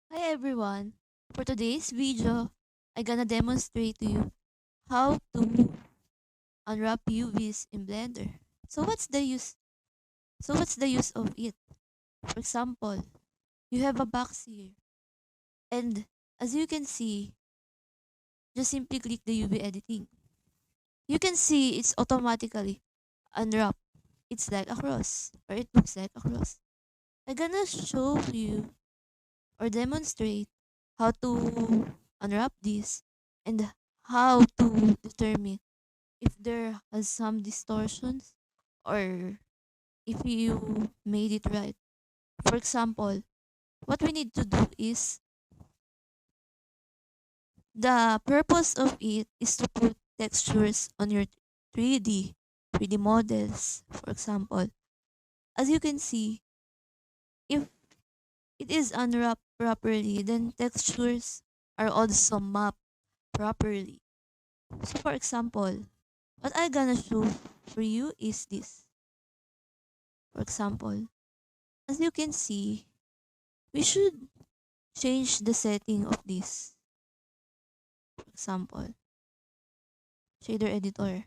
Hi everyone! For today's video, I'm gonna demonstrate to you how to unwrap UVs in Blender. So what's the use? So what's the use of it? For example, you have a box here, and as you can see, just simply click the UV editing. You can see it's automatically unwrap. It's like a cross, or it looks like a cross. I'm gonna show you or demonstrate how to unwrap this and how to determine if there has some distortions or if you made it right. For example, what we need to do is the purpose of it is to put textures on your 3D models. For example, as you can see, if it is unwrapped properly, then textures are also mapped properly. So for example, what I gonna show for you is this. For example, as you can see, we should change the setting of this. For example, shader editor.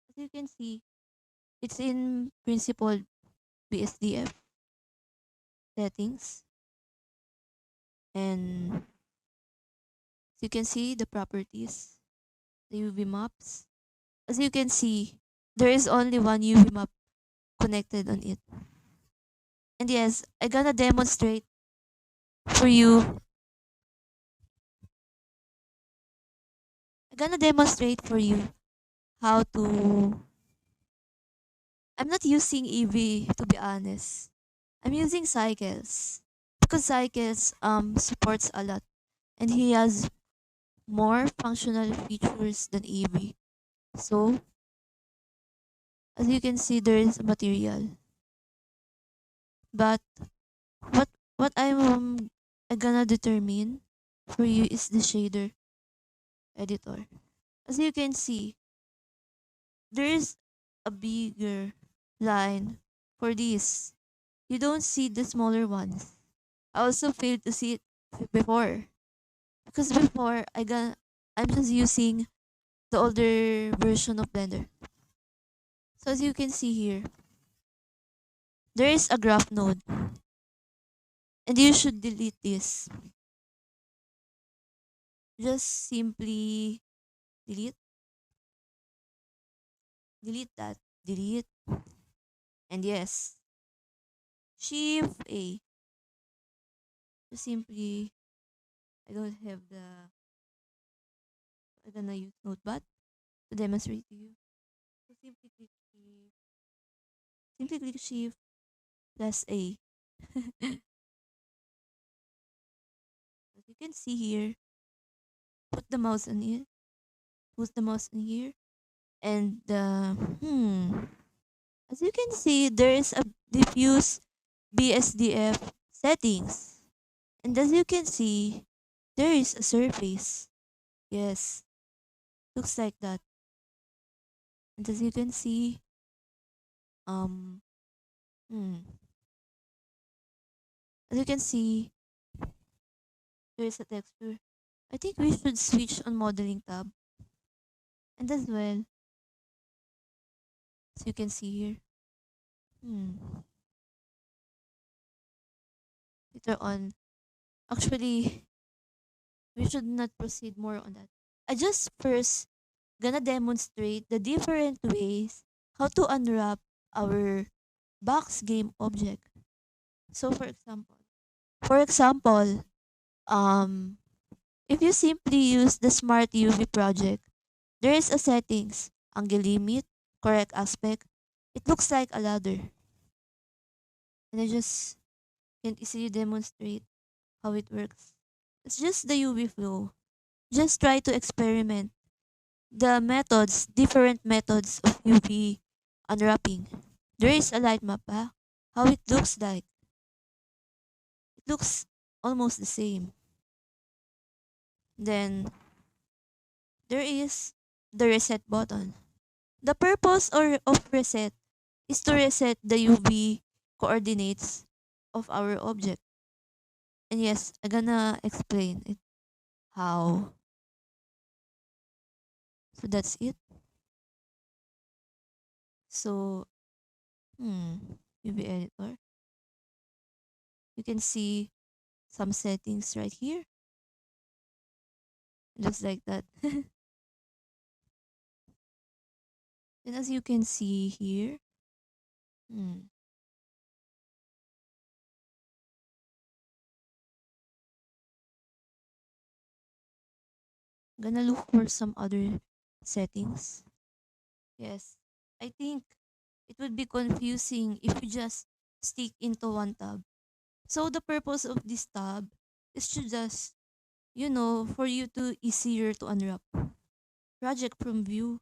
As you can see, it's in principal BSDF settings. And as you can see, the properties, the UV maps. As you can see, there is only one UV map connected on it. And yes, I'm gonna demonstrate for you. I'm gonna demonstrate for you how to. I'm not using EV to be honest. I'm using Cycles because Cycles supports a lot and he has more functional features than EV. So as you can see, there is a material, but what what I'm gonna determine for you is the shader editor. As you can see, there is a bigger line for this. You don't see the smaller ones. I also failed to see it before because before I'm just using the older version of Blender. So as you can see here, there is a graph node and you should delete this. Just simply delete, delete that, delete, and yes, Shift A. Just simply, I don't have I'm gonna use Notepad to demonstrate to you. So simply click Shift plus A. As you can see here, put the mouse on it, put the mouse in here, and as you can see, there is a diffuse BSDF settings. And as you can see, there is a surface. Yes, looks like that. And as you can see, um, hmm, as you can see, there is a texture. I think we should switch on modeling tab. And as well, as you can see here, hmm, later on, actually, we should not proceed more on that. I just first gonna demonstrate the different ways how to unwrap our box game object. So for example, um, if you simply use the Smart UV project, there is a settings, angle limit, correct aspect. It looks like a ladder. And I just can easily demonstrate how it works. It's just the UV flow. Just try to experiment the methods, different methods of UV unwrapping. There is a light map, how it looks like. It looks almost the same. Then there is the reset button. The purpose of reset is to reset the UV coordinates of our object. And yes, I'm gonna explain it how. So that's it. So, UV editor. You can see some settings right here. It looks like that. And as you can see here, hmm, gonna look for some other settings. Yes, I think it would be confusing if you just stick into one tab. So the purpose of this tab is to just, for you to easier to unwrap. Project from view.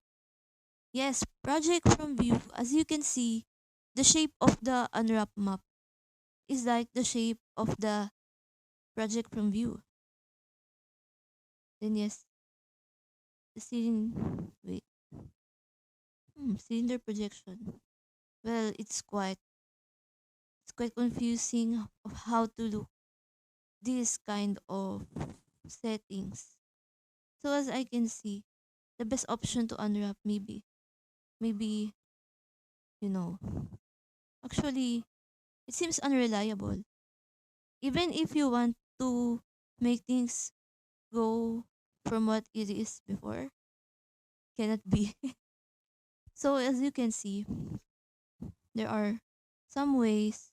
Yes, project from view. As you can see, the shape of the unwrap map is like the shape of the project from view. Then yes, the cylinder projection. Well, it's quite confusing of how to look this kind of settings. So as I can see, the best option to unwrap maybe you know actually it seems unreliable. Even if you want to make things go from what it is before, cannot be. So as you can see, there are some ways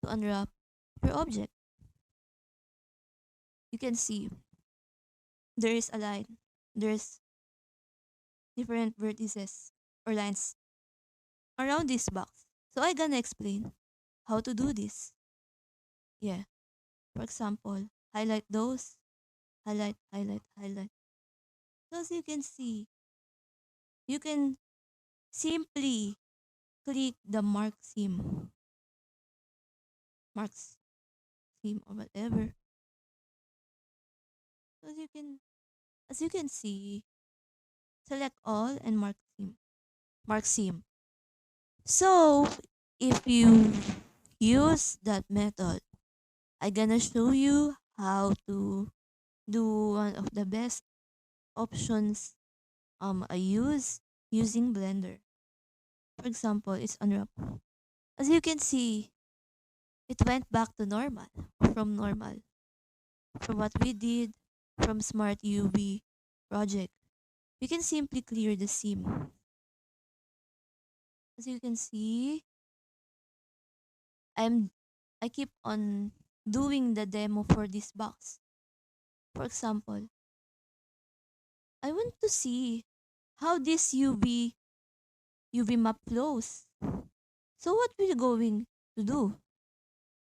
to unwrap your object. You can see there is a line. There's different vertices or lines around this box. So I gonna explain how to do this. Yeah. For example, highlight those, highlight, highlight, highlight. So as you can see, you can simply click the marks theme or whatever. So as you can see, select all and mark theme. So if you use that method, I gonna show you how to do one of the best options I use using Blender. For example, it's unwrap. As you can see, it went back to normal, from normal, from what we did from Smart UV project. We can simply clear the seam. As you can see, I'm I keep on doing the demo for this box. For example, I want to see how this UV map flows. So what we're going to do?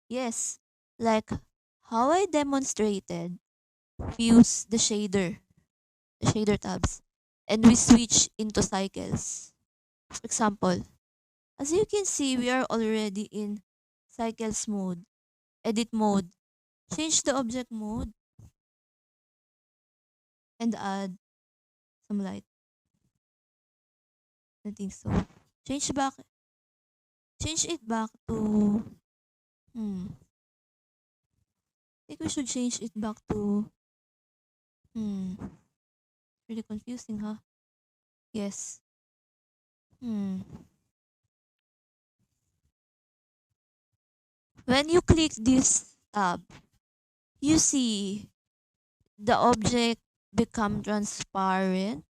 Yes, like how I demonstrated, we use the shader tabs, and we switch into cycles. For example, as you can see, we are already in cycles mode, edit mode. Change the object mode and add some light. I think so. Change back, change it back to, I think we should change it back to, hmm, really confusing, huh? Yes. Hmm. When you click this tab, you see the object become transparent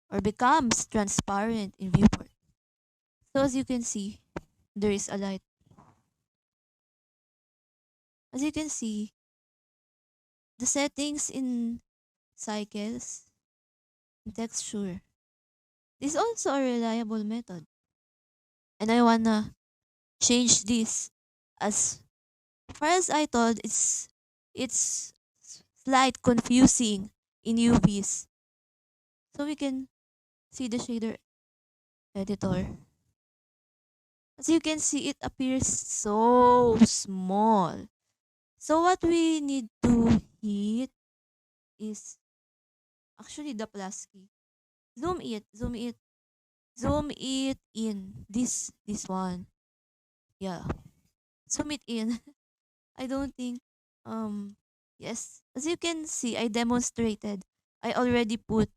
or becomes transparent in viewport. So as you can see, there is a light. As you can see, the settings in cycles and texture. This is also a reliable method. And I wanna change this as far as I thought it's slight confusing in UVs. So we can see the shader editor. As you can see, it appears so small. So what we need to hit is actually the plus key. Zoom it, zoom it, zoom it in. This one. Yeah. Zoom it in. I don't think Um, yes, as you can see, I demonstrated. I already put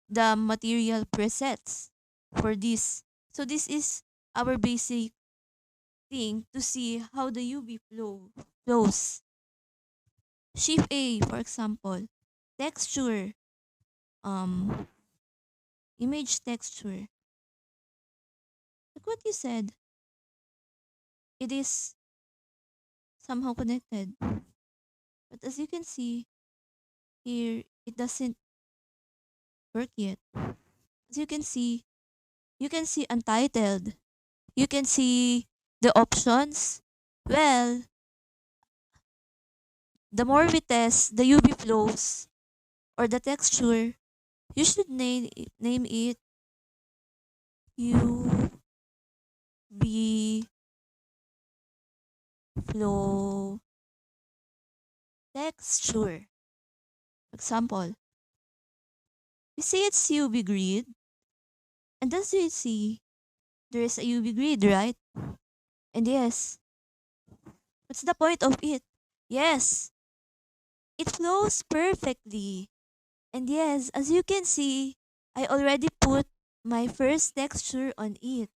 the material presets for this. So this is our basic thing to see how the UV flows. Shift A, for example, texture, um, image texture. Like what you said, it is somehow connected. But as you can see here, it doesn't work yet. As you can see untitled. You can see the options. Well, the more we test the UV flows or the texture, you should name it UV flow texture. Example, you see it's UV grid, and as you see, there is a UV grid, right? And yes, what's the point of it? Yes, it flows perfectly. And yes, as you can see, I already put my first texture on it.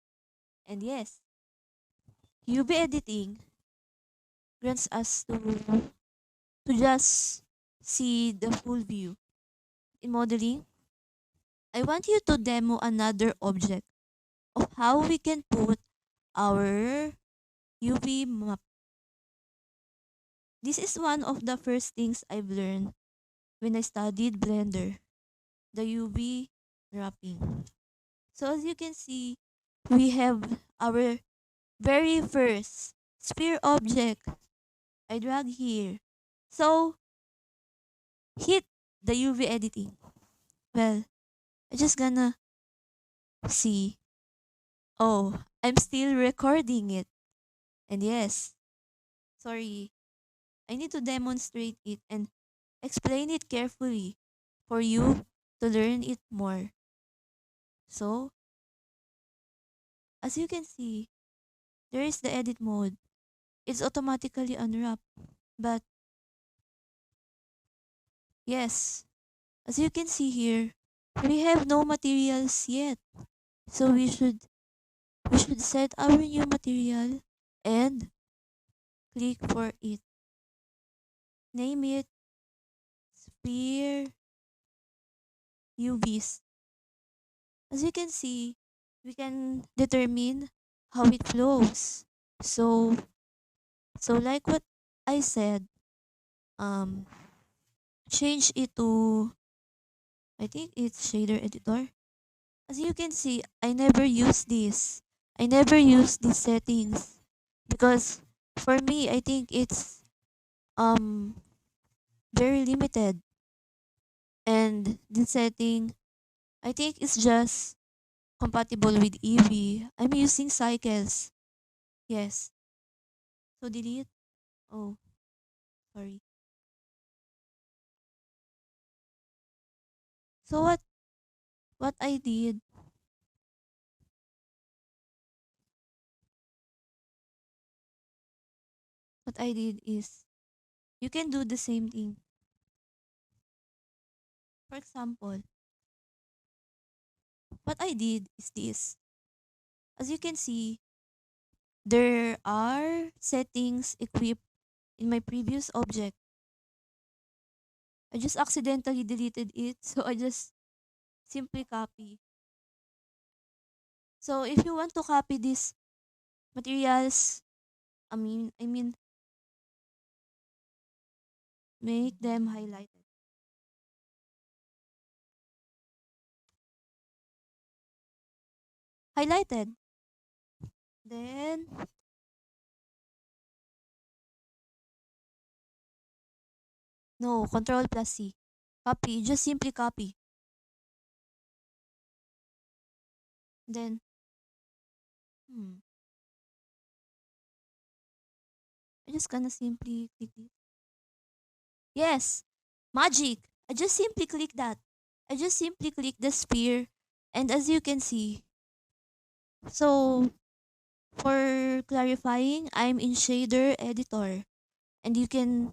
And yes, UV editing grants us to just see the full view. In modeling, I want you to demo another object of how we can put our UV map. This is one of the first things I've learned when I studied Blender, the UV wrapping. So as you can see, we have our very first sphere object. I drag here. So hit the UV editing. Well, I just gonna see. Oh, I'm still recording it. And yes, sorry. I need to demonstrate it and explain it carefully for you to learn it more. So, as you can see, there is the edit mode. It's automatically unwrapped. But yes, as you can see here, we have no materials yet. So we should set our new material and click for it. Name it sphere UVs. As you can see, we can determine how it flows. So like what I said, um change it to, I think it's shader editor. As you can see, I never use this. I never use these settings because for me I think it's um very limited, and the setting I think it's just compatible with EV. I'm using cycles. Yes. So delete. Oh, sorry. So what I did, what I did is you can do the same thing. For example, what I did is this. As you can see, there are settings equipped in my previous object. I just accidentally deleted it, so I just simply copy. So if you want to copy these materials, I mean make them highlighted. Highlighted. Then no, Control plus C. Copy. Just simply copy. Then hmm, I just gonna simply click it. Yes, magic. I just simply click that. I just simply click the sphere, and as you can see, so for clarifying, I'm in shader editor, and you can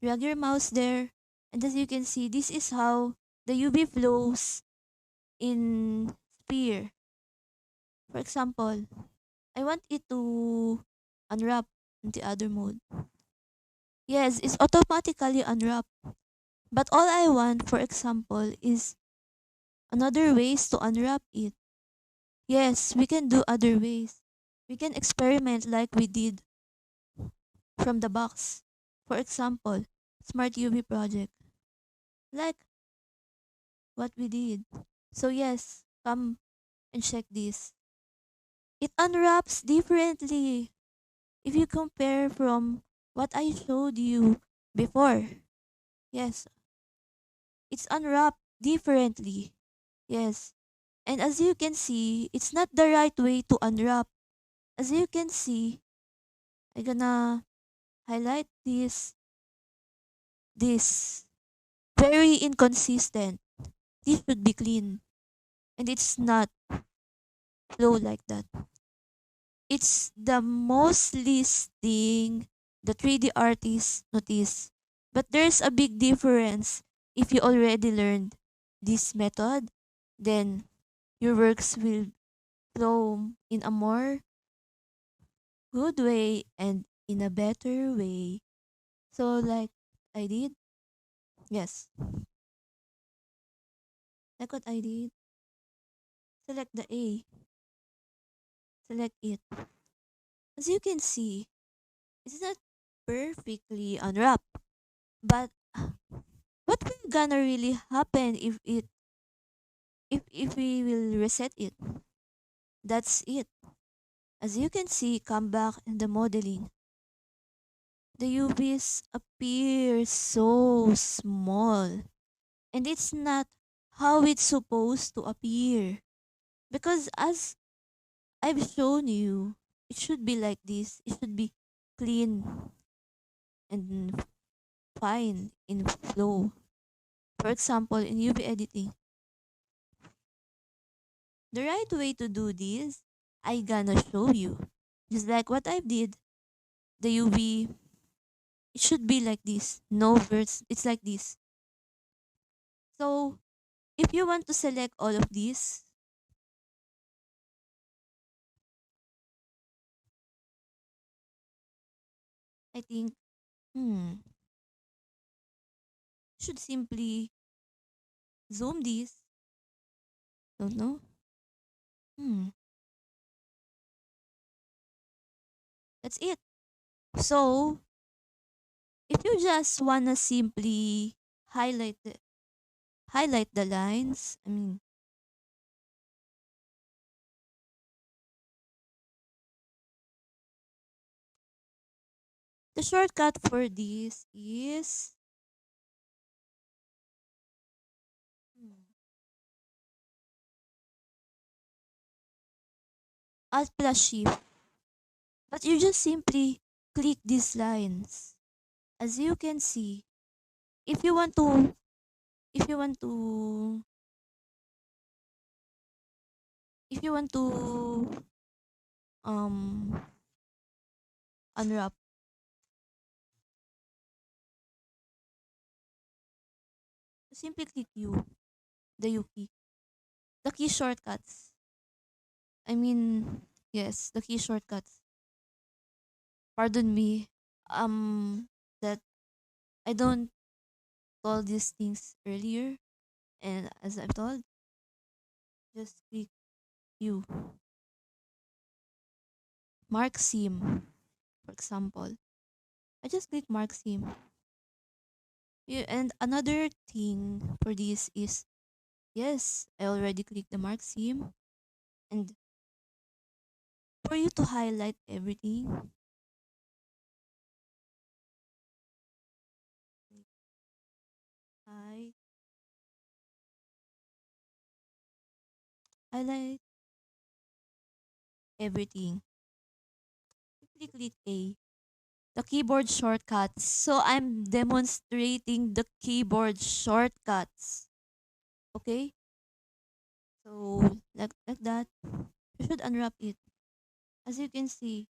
Drag your mouse there, and as you can see, this is how the UV flows in sphere. For example, I want it to unwrap in the other mode. Yes, it's automatically unwrap. But all I want, for example, is another ways to unwrap it. Yes, we can do other ways. We can experiment like we did from the box. For example, Smart UV project, like what we did. So yes, come and check this. It unwraps differently if you compare from what I showed you before. Yes, it's unwrapped differently. Yes. And as you can see, it's not the right way to unwrap. As you can see, I'm gonna highlight this very inconsistent. This should be clean. And it's not flow like that. It's the most least thing the 3D artists notice. But there's a big difference. If you already learned this method, then your works will flow in a more good way and in a better way. So like I did, yes, like what I did, select the A, select it. As you can see, it's not perfectly unwrapped, but what will gonna really happen if we will reset it? That's it. As you can see, come back in the modeling. The UVs appear so small, and it's not how it's supposed to appear. Because as I've shown you, it should be like this. It should be clean and fine in flow. For example, in UV editing, the right way to do this, I gonna show you. Just like what I did, the UV, it should be like this. No verse, it's like this. So, if you want to select all of these, I think, should simply zoom this. Don't know. Hmm, that's it. So, if you just wanna simply highlight the highlight the lines, I mean, the shortcut for this is hmm, Alt plus Shift. But you just simply click these lines. As you can see, if you want to if you want to if you want to um unwrap, simply click the U key. The key shortcuts. I mean, yes, the key shortcuts. Pardon me. That I don't told these things earlier, and as I've told, just click U. Mark sim, for example. I just click mark sim. Yeah, and another thing for this is, yes, I already clicked the mark sim, and for you to highlight everything, I highlight everything. Simply click A. The keyboard shortcuts. So I'm demonstrating the keyboard shortcuts. Okay? So like that, you should unwrap it. As you can see,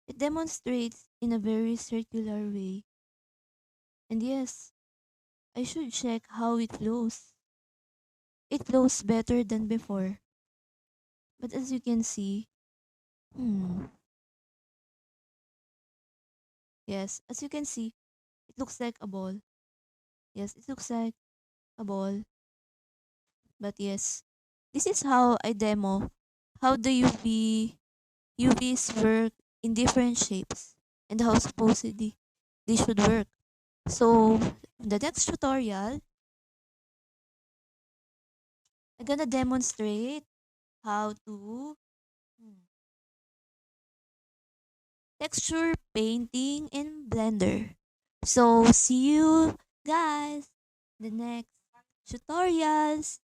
it demonstrates in a very circular way. And yes, I should check how it flows. It flows better than before. But as you can see, hmm, yes, as you can see, it looks like a ball. Yes, it looks like a ball. But yes, this is how I demo how the UVs work in different shapes and how supposedly they should work. So, in the next tutorial, I'm gonna demonstrate how to texture painting in Blender. So, see you guys in the next tutorials.